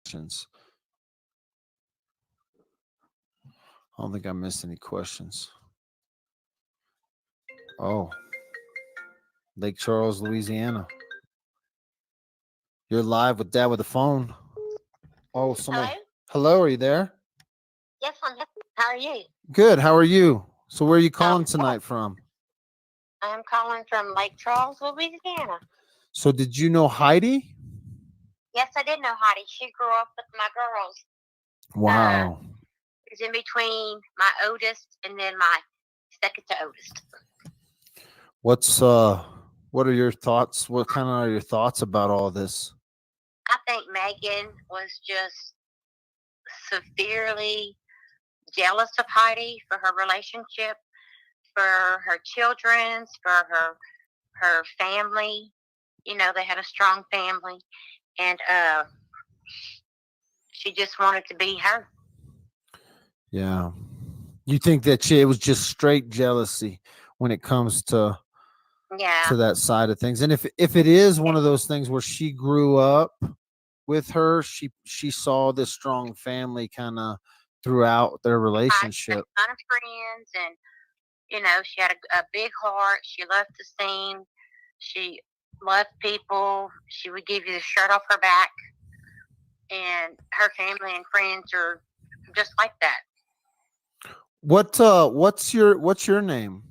questions. I don't think I missed any questions. Oh, Lake Charles, Louisiana. You're live with Dad with a phone. Oh, somebody. Hello? Hello, are you there? Yes, I'm here. How are you? Good. How are you? So, where are you calling Well, tonight from? I'm calling from Lake Charles, Louisiana. So, did you know Heidi? Yes, I did know Heidi. She grew up with my girls. Uh, Wow. it's in between my oldest and then my second to oldest. What's what are your thoughts? What kind of are your thoughts about all this? I think Megan was just severely jealous of Heidi for her relationship, for her children's, for her family. You know, they had a strong family, and she just wanted to be her. Yeah. You think that it was just straight jealousy when it comes Yeah. to that side of things. And if it is one of those things where she grew up with her, she saw this strong family kind of throughout their I had relationship. a ton of friends, and she had a big heart. She loved to sing. She loved people. She would give you the shirt off her back, and her family and friends are just like that. What's your name?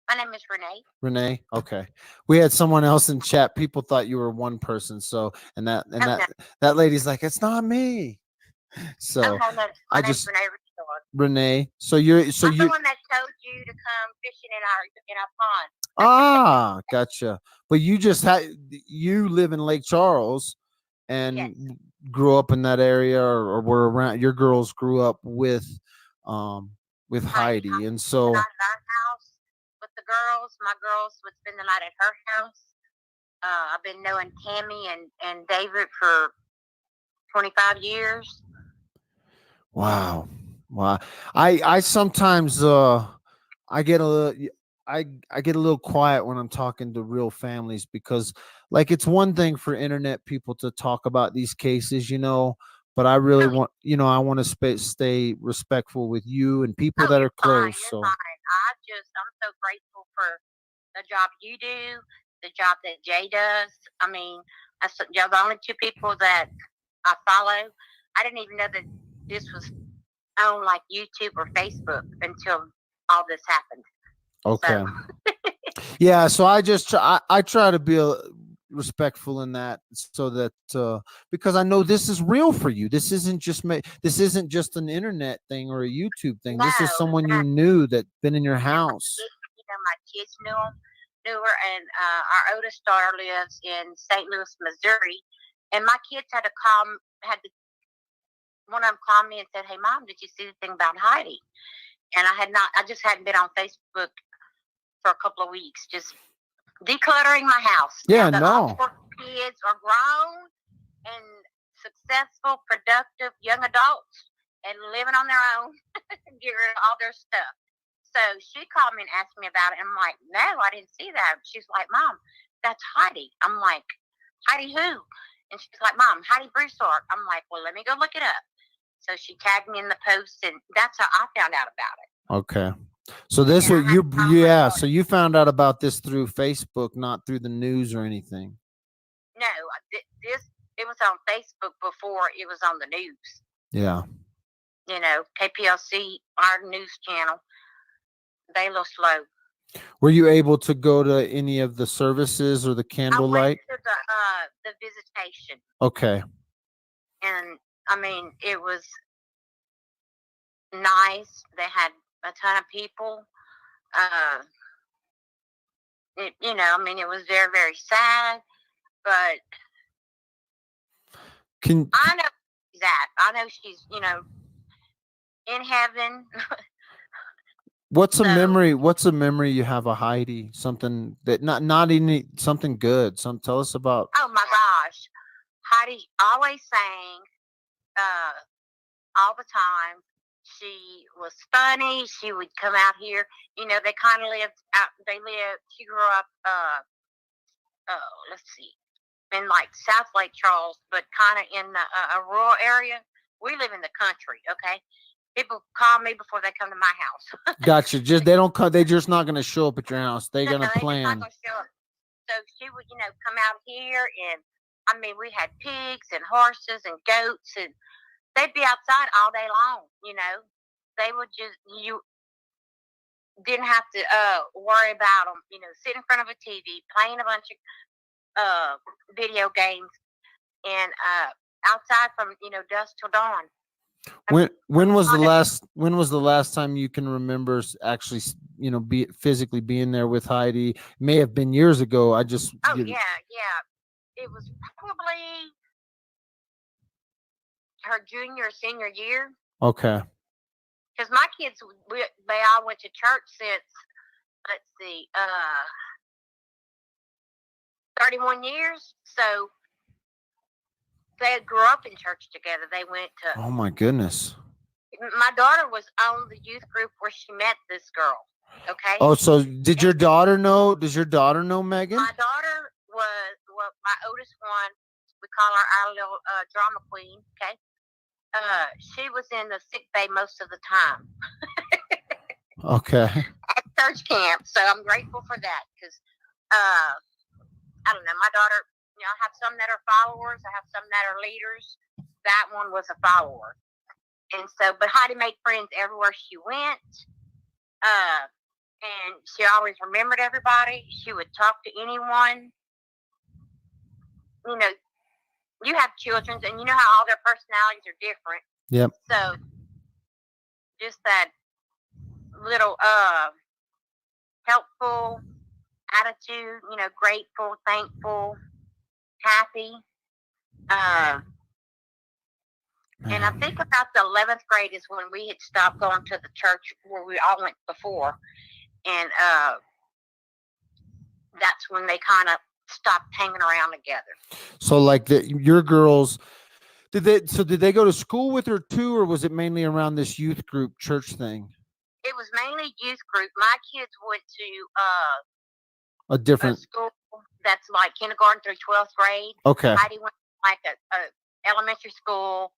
My name is Renee. Renee. Okay. We had someone else in chat. People thought you were one person. So and that and Oh that no, that lady's like, it's not me. oh So no, no. I My name's just Renee Richard. Renee. So you're so I'm the you one that told you to come fishing in our pond. gotcha. But you just had you live in Lake Charles Yes, and grew up in that area, or were around your girls grew up um with Heidi. Heidi. Heidi And spent the so night at our house with the girls. My girls would spend the night at her house. I've been knowing Tammy and David for 25 years. wow. Wow. I sometimes I get a little I get a little quiet when I'm talking to real families because like it's one thing for internet people to talk about these cases, but I really Oh, want, I want to stay respectful with you and people oh, that are you're fine. close. You're So, fine. I'm so grateful for the job you do, the job that Jay does. I mean, you're the only two people that I follow. I didn't even know that this was on like YouTube or Facebook until all this happened. okay. So, Yeah, so I try to be respectful in that so that because I know this is real for you. This isn't just an internet thing or a YouTube thing. no, This is someone no. you knew that been in your And my house. kids, my kids knew her, and our oldest daughter lives in St. Louis, Missouri, and my kids had to one of them called me and said, "Hey, Mom, did you see the thing about Heidi?" And I had not. I just hadn't been on Facebook for a couple of weeks, just decluttering my house. Now Yeah, that all no. four kids are grown and successful, productive young adults and living on their own, get rid of all their stuff. So she called me and asked me about it. And I'm like, no, I didn't see that. She's like, Mom, that's Heidi. I'm like, Heidi who? And she's like, Mom, Heidi Broussard. I'm like, well, let me go look it up. So she tagged me in the post, and that's how I found out about it. Okay. So this And I what had you to call my yeah, so daughter. you found out about this through Facebook, not through the news or anything. No, this it was on Facebook before it was on the news. Yeah. KPLC, our news channel, they a little slow. Were you able to go to any of the services or the I went candlelight? to the visitation, Okay. and I mean it was nice. They had a ton of people. Uh, I mean it was very very sad, but Can I know she's at. I know she's in heaven. So what's a memory you have of Heidi? Something that not any something good. Tell us about. oh my gosh, Heidi always sang uh, all the time. She was funny. She would come out here. They kind of lived out. They lived. She grew up. Oh, let's see. in like South Lake Charles, but kind of in a rural area. We live in the country, okay? People call me before they come to my house. Gotcha. Just they don't come. They're just not going to show up at your house. They're No, going to they just not plan. gonna show up. So she would, come out here, and I mean, we had pigs and horses and goats, and they'd be outside all day long. They would just you didn't have to worry about them. Sit in front of a TV, playing a bunch of video games, and outside from dusk till dawn. When was the last time you can remember actually be physically being there with Heidi? May have been years ago. Oh yeah. It was probably her junior or senior year. Okay. Because my kids, they all went to church since, let's see, 31 years. So they grew up in church together. They went to. Oh my goodness. My daughter was on the youth group where she met this girl. Okay. Oh, so did your daughter know? Does your daughter know Megan? My daughter was my oldest one. We call her our little drama queen. Okay. She was in the sick bay most of the time. Okay. At church camp, so I'm grateful for that because I don't know. My daughter, I have some that are followers. I have some that are leaders. That one was a follower. And so, but Heidi made friends everywhere she went. And she always remembered everybody. She would talk to anyone. You have children, and you know how all their personalities are different. Yep. So, just that little helpful attitude, grateful, thankful, happy. And I think about the 11th grade is when we had stopped going to the church where we all went before. And that's when they kind of stopped hanging around together. So like your girls, did they go to school with her too, or was it mainly around this youth group church thing? It was mainly youth group. My kids went to a different school that's like kindergarten through 12th grade. Okay. Heidi went to like a elementary school,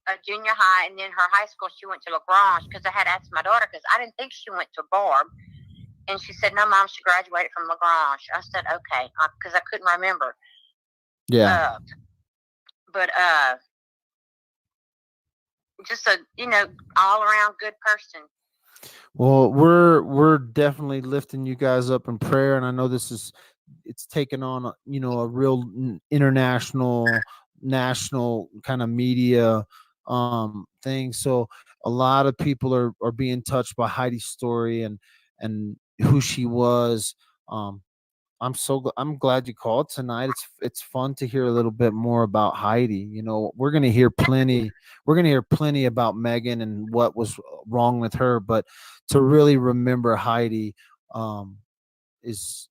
a junior high, and then her high school she went to LaGrange, because I had asked my daughter because I didn't think she went to Barb. And she said, no, Mom, she graduated from LaGrange. I said, okay, because I couldn't remember. Yeah. But just a, all around good person. Well, we're definitely lifting you guys up in prayer. And I know it's taken on, a real international, national kind of media thing. So a lot of people are being touched by Heidi's story and who she was. I'm glad you called tonight. It's fun to hear a little bit more about Heidi. We're gonna hear plenty about Megan and what was wrong with her, but to really remember Heidi is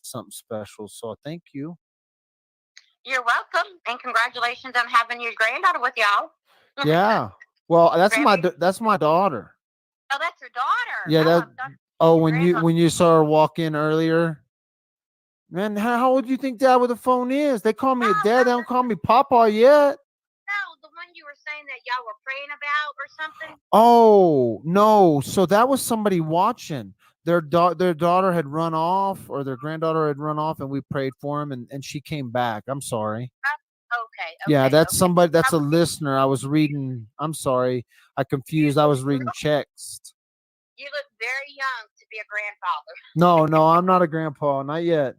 something special. So thank you. You're welcome, and congratulations on having your granddaughter with y'all. Yeah. Well, that's my daughter. Oh, that's your daughter. Yeah. When you saw her walk in earlier. Man, how old do you think Dadwithaphone is? They call me a dad. They don't call me Papa yet. No, the one you were saying that y'all were praying about or something. Oh no! So that was somebody watching. Their daughter had run off, or their granddaughter had run off, and we prayed for him, and she came back. I'm sorry. Okay. Yeah, that's somebody. That's a listener. I was reading. I'm sorry. I confused. I was reading text. You look very young to be a grandfather. No, I'm not a grandpa. Not yet.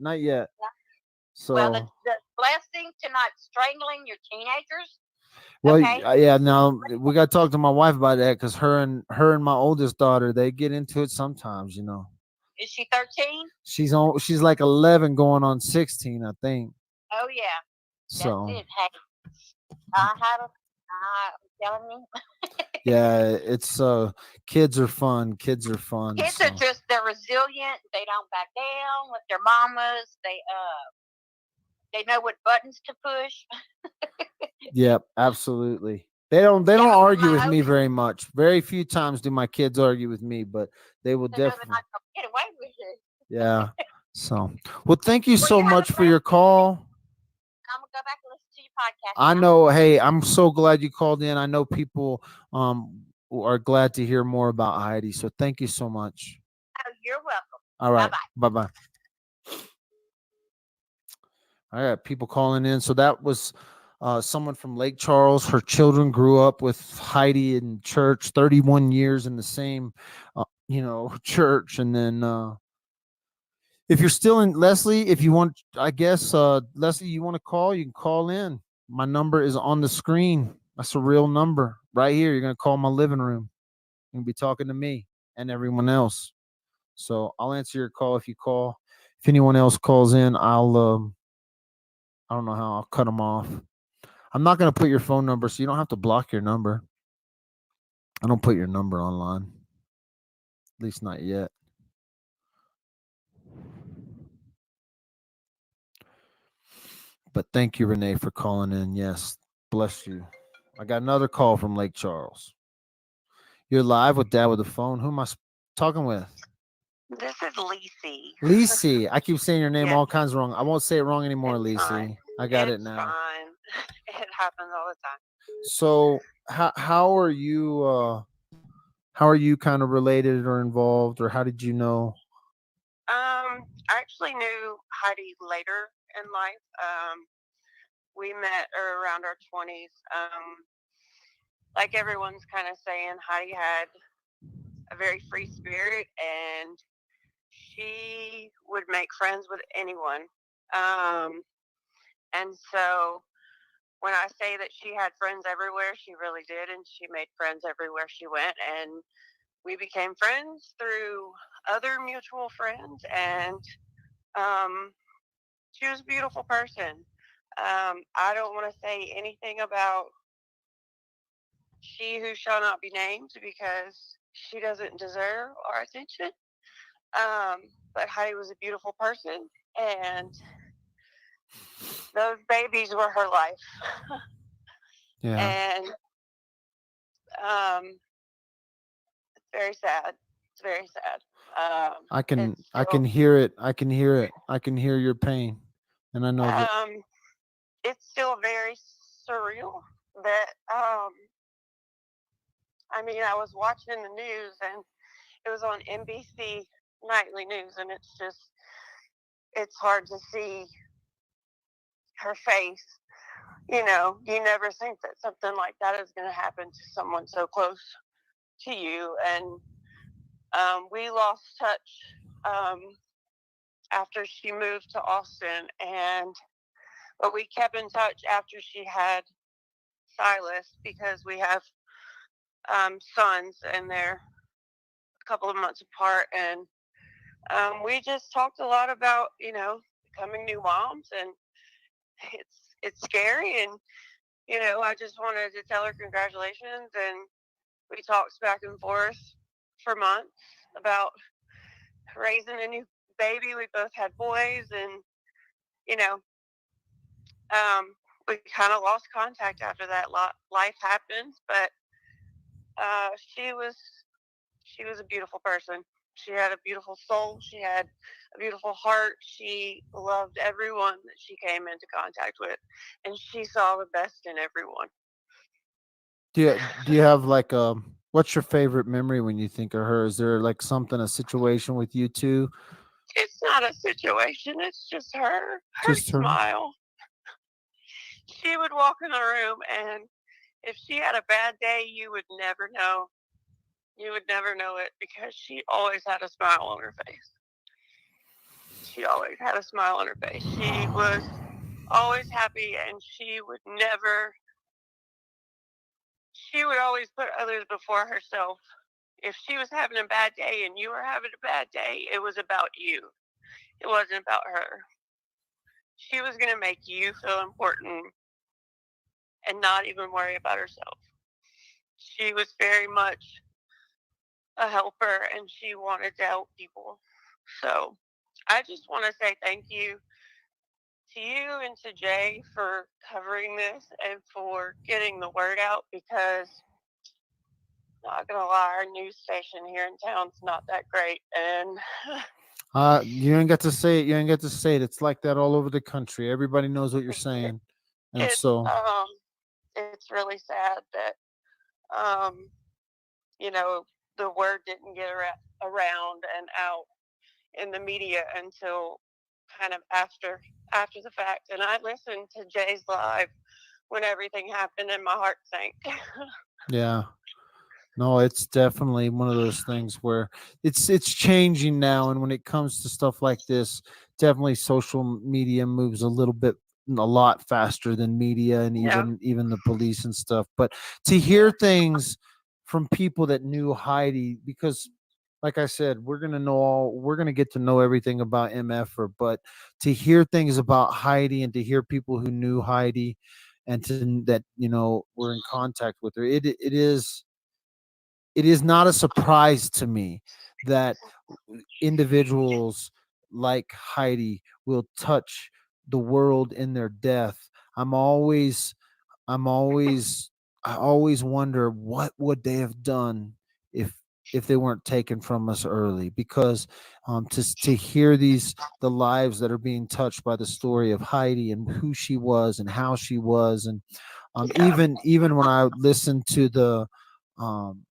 So. Well, the blessing to not strangling your teenagers. Well, okay. Yeah. Now we got to talk to my wife about that, because her and my oldest daughter, they get into it sometimes. Is she 13? She's like 11, going on 16, I think. Oh yeah. So. That's it. Hey, I'm telling you. Yeah, it's kids are fun. Kids are just, they're resilient. They don't back down with their mamas. They know what buttons to push. Yep, absolutely. They don't argue with me very much. Very few times do my kids argue with me, but they will definitely get away with it. Yeah. So, well, thank you so much for your call. go back and listen to your podcast I now. know. Hey, I'm so glad you called in. I know people are glad to hear more about Heidi. So thank you so much. Oh, you're welcome. All Bye right. bye. Bye bye. All right. People calling in. So that was someone from Lake Charles. Her children grew up with Heidi in church, 31 years in the same, church. And then if you're still in, Leslie, if you want, I guess, Leslie, you want to call, you can call in. My number is on the screen. That's a real number right here. You're going to call my living room. You're going to be talking to me and everyone else. So I'll answer your call if you call. If anyone else calls in, I don't know how I'll cut them off. I'm not going to put your phone number, so you don't have to block your number. I don't put your number online, at least not yet. But thank you, Renee, for calling in. Yes, bless you. I got another call from Lake Charles. You're live with Dad with the phone. Who am I talking with? This is Lisi. Lisi. I keep saying your name Yeah, all kinds wrong. I won't say it wrong anymore, it's fine. Lisi. I got it It's now. fine. It happens all the time. So how are you kind of related or involved, or how did you know? I actually knew Heidi later in life. We met around our 20s. Like everyone's kind of saying, Heidi had a very free spirit and she would make friends with anyone. And so when I say that she had friends everywhere, she really did. And she made friends everywhere she went. And we became friends through other mutual friends. And she was a beautiful person. I don't want to say anything about she who shall not be named because she doesn't deserve our attention. But Heidi was a beautiful person, and those babies were her life. Yeah. And it's very sad. It's very sad. I can It's I can still, hear it. I can hear it. I can hear your pain. And I know that um, it's still very surreal that I mean, I was watching the news and it was on NBC nightly news, and it's hard to see her face. You know, you never think that something like that is going to happen to someone so close to you. And we lost touch um, after she moved to Austin, but we kept in touch after she had Silas because we have sons and they're a couple of months apart, and we just talked a lot about becoming new moms, and it's scary, and I just wanted to tell her congratulations, and we talked back and forth for months about raising a new baby. We both had boys, and you know we kind of lost contact after that. Life happens, but uh, she was she was a beautiful person. She had a beautiful soul. She had a beautiful heart. She loved everyone that she came into contact with, and she saw the best in everyone. do you have like what's your favorite memory when you think of her? Is there like something, a situation with you two? It's not a situation. It's just her Just her. smile. She would walk in the room, and if she had a bad day, you would never know. You would never know it because she always had a smile on her face. She always had a smile on her face. She was always happy, and she would always put others before herself. If she was having a bad day and you were having a bad day, it was about you. It wasn't about her. She was going to make you feel important and not even worry about herself. She was very much a helper and she wanted to help people. So I just want to say thank you to you and to Jay for covering this and for getting the word out because not gonna lie, our news station here in town's not that great, and You ain't got to say it. You ain't got to say it. It's like that all over the country. Everybody knows what you're saying. And It's so, it's really sad that um you know the word didn't get around and out in the media until kind of after the fact. And I listened to Jay's live when everything happened, and my heart sank. yeah. No, it's definitely one of those things where it's changing now, and when it comes to stuff like this, definitely social media moves a lot faster than media and Yeah, even the police and stuff. But to hear yeah, things from people that knew Heidi, because like I said, we're gonna get to know everything about MF, but to hear things about Heidi and to hear people who knew Heidi and to that were in contact with her, it is not a surprise to me that individuals like Heidi will touch the world in their death. I'm always I always wonder what would they have done if they weren't taken from us early, because to hear the lives that are being touched by the story of Heidi and who she was and how she was, and yeah. even when I listened to um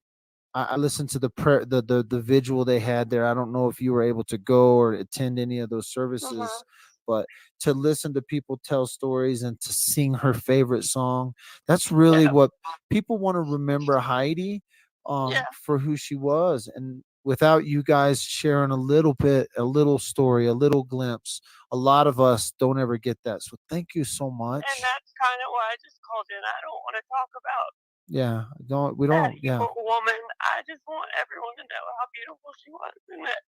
I listened to the prayer, the vigil they had there. I don't know if you were able to go or attend any of those Uh-huh. services, but to listen to people tell stories and to sing her favorite song, that's really Yeah, what people want to remember Heidi yeah. for who she was. And without you guys sharing a little story, a little glimpse, a lot of us don't ever get that. So thank you so And much. that's kind of why I just called in. I don't want to talk about Yeah, don't we that don't yeah. evil woman. I just want everyone to know how beautiful she was, and that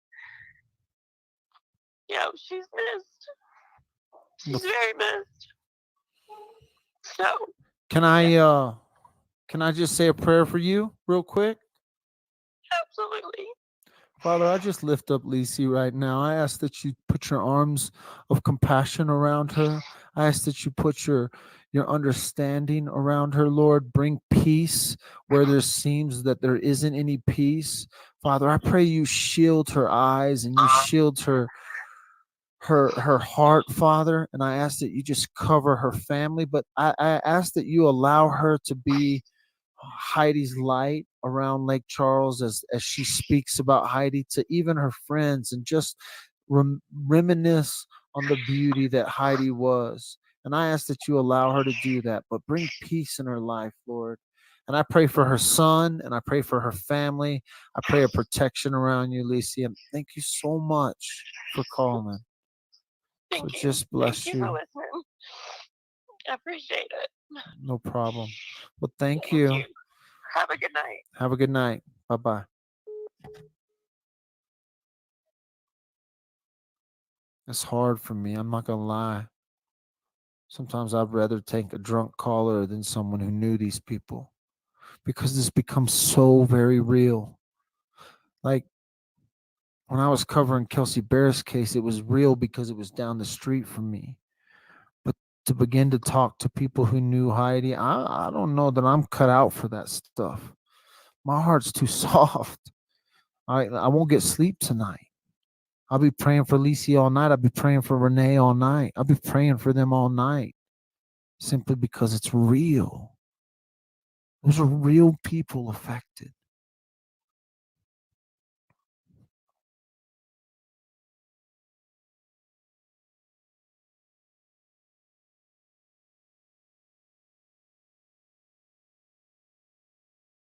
she's missed. She's very missed. So Can yeah, I just say a prayer for you real quick? absolutely. Father, I just lift up Lisi right now. I ask that you put your arms of compassion around her. I ask that you put your understanding around her, Lord. Bring peace where there seems that there isn't any peace. Father, I pray you shield her eyes and you shield her heart, Father, and I ask that you just cover her family. But I ask that you allow her to be Heidi's light around Lake Charles as she speaks about Heidi to even her friends, and just reminisce on the beauty that Heidi was. And I ask that you allow her to do that, but bring peace in her life, Lord. And I pray for her son and I pray for her family. I pray a protection around you, Lisi. And thank you so much for calling. So Thank you. just Thank bless you for you. listening. I appreciate it. No problem. Well, thank Thank you. you. Have a good night. Have a good night. Bye bye. It's hard for me. I'm not going to lie. Sometimes I'd rather take a drunk caller than someone who knew these people, because this becomes so very real. Like when I was covering Kelsey Barrett's case, it was real because it was down the street from me. But to begin to talk to people who knew Heidi, I don't know that I'm cut out for that stuff. My heart's too soft. I won't get sleep tonight. I'll be praying for Lisi all night. I'll be praying for Renee all night. I'll be praying for them all night, simply because it's real. Those are real people affected.